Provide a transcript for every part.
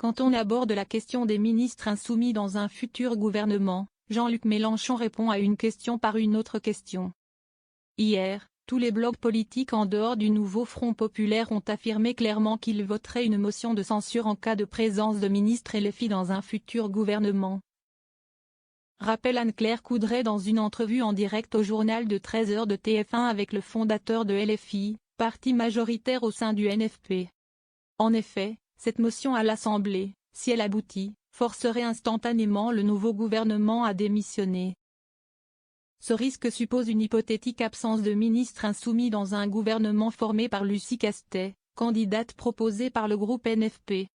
Quand on aborde la question des ministres insoumis dans un futur gouvernement, Jean-Luc Mélenchon répond à une question par une autre question. Hier, tous les blocs politiques en dehors du nouveau Front populaire ont affirmé clairement qu'ils voteraient une motion de censure en cas de présence de ministres LFI dans un futur gouvernement. Rappelle Anne-Claire Coudray dans une entrevue en direct au journal de 13h de TF1 avec le fondateur de LFI, parti majoritaire au sein du NFP. En effet, cette motion à l'Assemblée, si elle aboutit, forcerait instantanément le nouveau gouvernement à démissionner. Ce risque suppose une hypothétique absence de ministres insoumis dans un gouvernement formé par Lucie Castet, candidate proposée par le groupe NFP.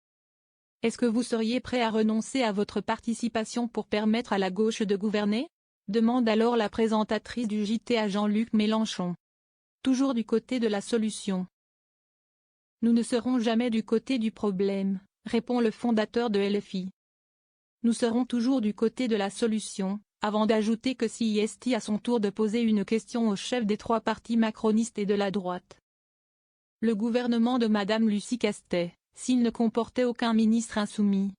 Est-ce que vous seriez prêt à renoncer à votre participation pour permettre à la gauche de gouverner? Demande alors la présentatrice du JT à Jean-Luc Mélenchon. Toujours du côté de la solution. Nous ne serons jamais du côté du problème, répond le fondateur de LFI. Nous serons toujours du côté de la solution, avant d'ajouter que si est à son tour de poser une question au chef des trois partis macronistes et de la droite. Le gouvernement de Madame Lucie Castet, s'il ne comportait aucun ministre insoumis.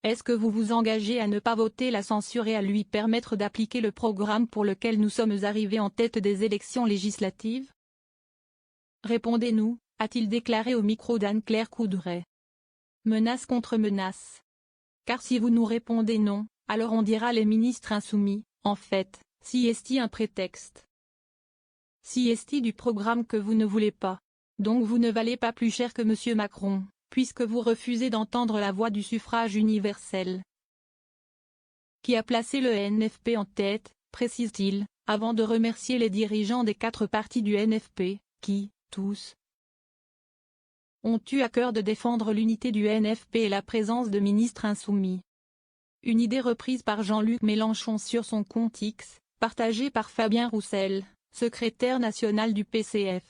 Est-ce que vous vous engagez à ne pas voter la censure et à lui permettre d'appliquer le programme pour lequel nous sommes arrivés en tête des élections législatives? Répondez-nous, a-t-il déclaré au micro d'Anne-Claire Coudray. Menace contre menace. Car si vous nous répondez non, alors on dira les ministres insoumis, en fait, si est-il un prétexte. Si est-il du programme que vous ne voulez pas. Donc vous ne valez pas plus cher que M. Macron, puisque vous refusez d'entendre la voix du suffrage universel. Qui a placé le NFP en tête, précise-t-il, avant de remercier les dirigeants des 4 partis du NFP, qui, tous, ont eu à cœur de défendre l'unité du NFP et la présence de ministres insoumis. Une idée reprise par Jean-Luc Mélenchon sur son compte X, partagée par Fabien Roussel, secrétaire national du PCF.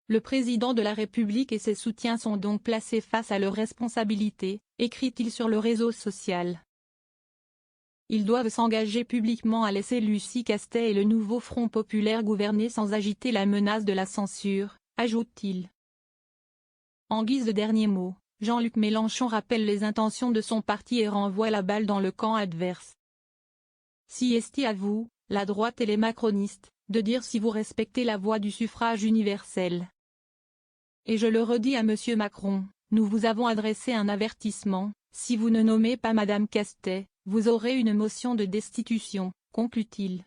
Le président de la République et ses soutiens sont donc placés face à leurs responsabilités, écrit-il sur le réseau social. Ils doivent s'engager publiquement à laisser Lucie Castet et le nouveau Front populaire gouverner sans agiter la menace de la censure, ajoute-t-il. En guise de dernier mot, Jean-Luc Mélenchon rappelle les intentions de son parti et renvoie la balle dans le camp adverse. Si est à vous, la droite et les macronistes, de dire si vous respectez la voix du suffrage universel. Et je le redis à M. Macron, nous vous avons adressé un avertissement, si vous ne nommez pas Madame Castet, vous aurez une motion de destitution, conclut-il.